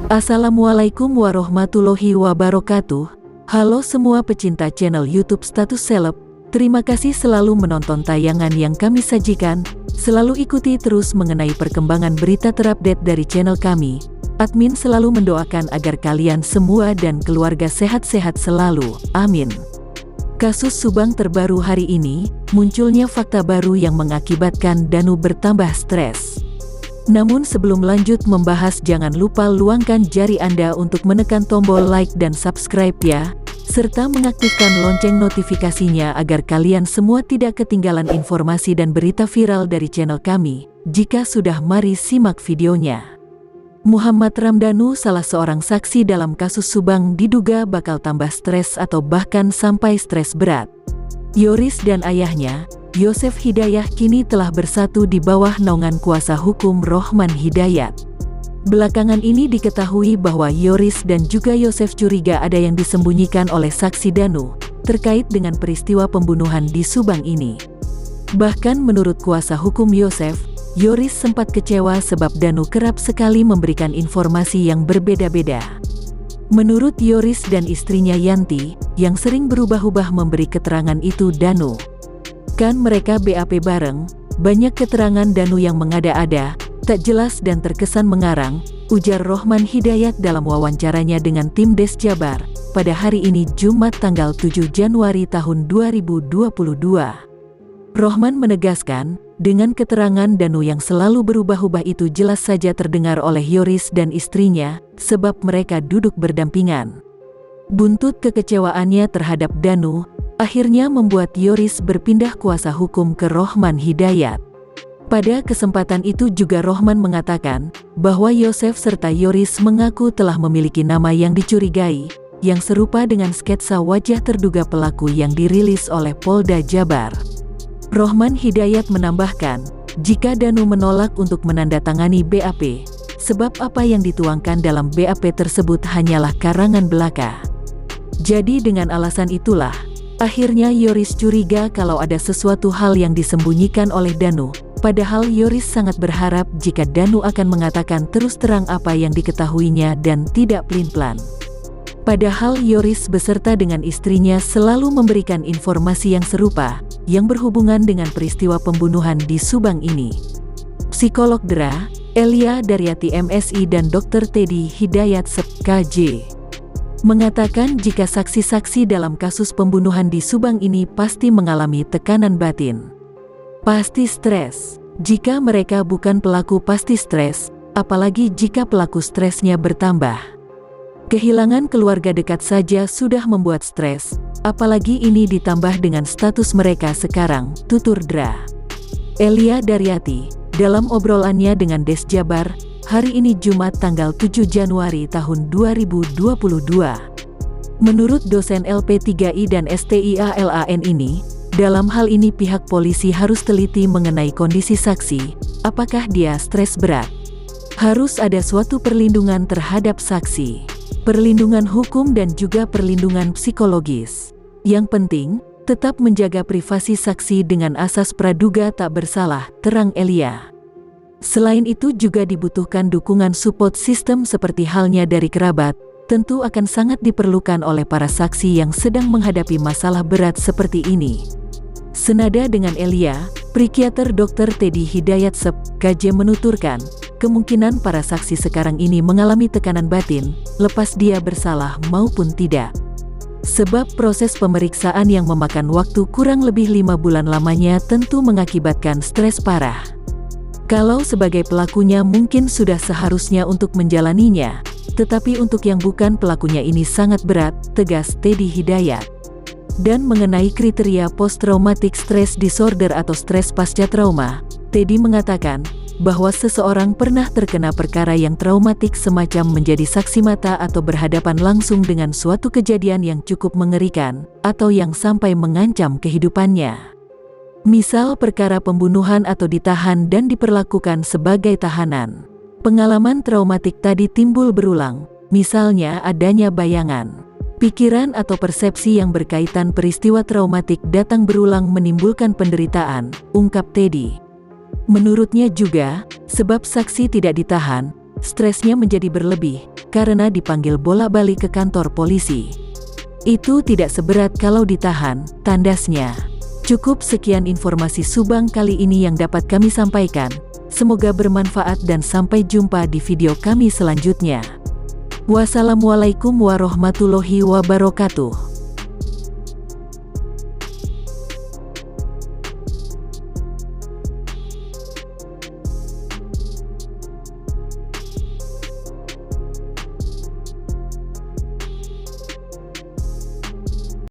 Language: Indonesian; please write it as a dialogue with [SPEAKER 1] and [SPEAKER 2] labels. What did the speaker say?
[SPEAKER 1] Assalamualaikum warahmatullahi wabarakatuh. Halo semua pecinta channel YouTube Status Seleb. Terima kasih selalu menonton tayangan yang kami sajikan. Selalu ikuti terus mengenai perkembangan berita terupdate dari channel kami. Admin selalu mendoakan agar kalian semua dan keluarga sehat-sehat selalu. Amin. Kasus Subang terbaru hari ini, munculnya fakta baru yang mengakibatkan Danu bertambah stres. Namun sebelum lanjut membahas, jangan lupa luangkan jari Anda untuk menekan tombol like dan subscribe ya, serta mengaktifkan lonceng notifikasinya agar kalian semua tidak ketinggalan informasi dan berita viral dari channel kami. Jika sudah, mari simak videonya. Muhammad Ramdhanu, salah seorang saksi dalam kasus Subang, diduga bakal tambah stres atau bahkan sampai stres berat. Yoris dan ayahnya, Yosef Hidayat, kini telah bersatu di bawah naungan kuasa hukum Rohman Hidayat. Belakangan ini diketahui bahwa Yoris dan juga Yosef curiga ada yang disembunyikan oleh saksi Danu terkait dengan peristiwa pembunuhan di Subang ini. Bahkan menurut kuasa hukum Yosef, Yoris sempat kecewa sebab Danu kerap sekali memberikan informasi yang berbeda-beda. Menurut Yoris dan istrinya Yanti, yang sering berubah-ubah memberi keterangan itu Danu. Kan mereka BAP bareng, banyak keterangan Danu yang mengada-ada, tak jelas dan terkesan mengarang, ujar Rohman Hidayat dalam wawancaranya dengan tim Des Jabar pada hari ini Jumat tanggal 7 Januari tahun 2022. Rohman menegaskan, dengan keterangan Danu yang selalu berubah-ubah itu jelas saja terdengar oleh Yoris dan istrinya, sebab mereka duduk berdampingan. Buntut kekecewaannya terhadap Danu akhirnya membuat Yoris berpindah kuasa hukum ke Rohman Hidayat. Pada kesempatan itu juga Rohman mengatakan bahwa Yosef serta Yoris mengaku telah memiliki nama yang dicurigai, yang serupa dengan sketsa wajah terduga pelaku yang dirilis oleh Polda Jabar. Rohman Hidayat menambahkan, jika Danu menolak untuk menandatangani BAP, sebab apa yang dituangkan dalam BAP tersebut hanyalah karangan belaka. Jadi dengan alasan itulah, akhirnya Yoris curiga kalau ada sesuatu hal yang disembunyikan oleh Danu, padahal Yoris sangat berharap jika Danu akan mengatakan terus terang apa yang diketahuinya dan tidak pelin-pelan. Padahal Yoris beserta dengan istrinya selalu memberikan informasi yang serupa, yang berhubungan dengan peristiwa pembunuhan di Subang ini. Psikolog DRA, Elia Daryati MSI dan Dr. Teddy Hidayat KJ mengatakan jika saksi-saksi dalam kasus pembunuhan di Subang ini pasti mengalami tekanan batin. Pasti stres. Jika mereka bukan pelaku pasti stres, apalagi jika pelaku stresnya bertambah. Kehilangan keluarga dekat saja sudah membuat stres, apalagi ini ditambah dengan status mereka sekarang, tutur DRA. Elia Daryati, dalam obrolannya dengan Des Jabar, hari ini Jumat tanggal 7 Januari tahun 2022. Menurut dosen LP3I dan STIALAN ini, dalam hal ini pihak polisi harus teliti mengenai kondisi saksi, apakah dia stres berat. Harus ada suatu perlindungan terhadap saksi, perlindungan hukum dan juga perlindungan psikologis. Yang penting, tetap menjaga privasi saksi dengan asas praduga tak bersalah, terang Elia. Selain itu juga dibutuhkan dukungan support system seperti halnya dari kerabat, tentu akan sangat diperlukan oleh para saksi yang sedang menghadapi masalah berat seperti ini. Senada dengan Elia, psikiater Dr. Teddy Hidayat KJ menuturkan, kemungkinan para saksi sekarang ini mengalami tekanan batin, lepas dia bersalah maupun tidak. Sebab proses pemeriksaan yang memakan waktu kurang lebih 5 bulan lamanya tentu mengakibatkan stres parah. Kalau sebagai pelakunya mungkin sudah seharusnya untuk menjalaninya, tetapi untuk yang bukan pelakunya ini sangat berat, tegas Teddy Hidayat. Dan mengenai kriteria post-traumatic stress disorder atau stres pasca trauma, Teddy mengatakan bahwa seseorang pernah terkena perkara yang traumatik semacam menjadi saksi mata atau berhadapan langsung dengan suatu kejadian yang cukup mengerikan, atau yang sampai mengancam kehidupannya. Misal perkara pembunuhan atau ditahan dan diperlakukan sebagai tahanan. Pengalaman traumatik tadi timbul berulang, misalnya adanya bayangan, pikiran atau persepsi yang berkaitan peristiwa traumatik datang berulang menimbulkan penderitaan, ungkap Teddy. Menurutnya juga, sebab saksi tidak ditahan, stresnya menjadi berlebih, karena dipanggil bolak-balik ke kantor polisi. Itu tidak seberat kalau ditahan, tandasnya. Cukup sekian informasi Subang kali ini yang dapat kami sampaikan. Semoga bermanfaat dan sampai jumpa di video kami selanjutnya. Wassalamualaikum warahmatullahi wabarakatuh.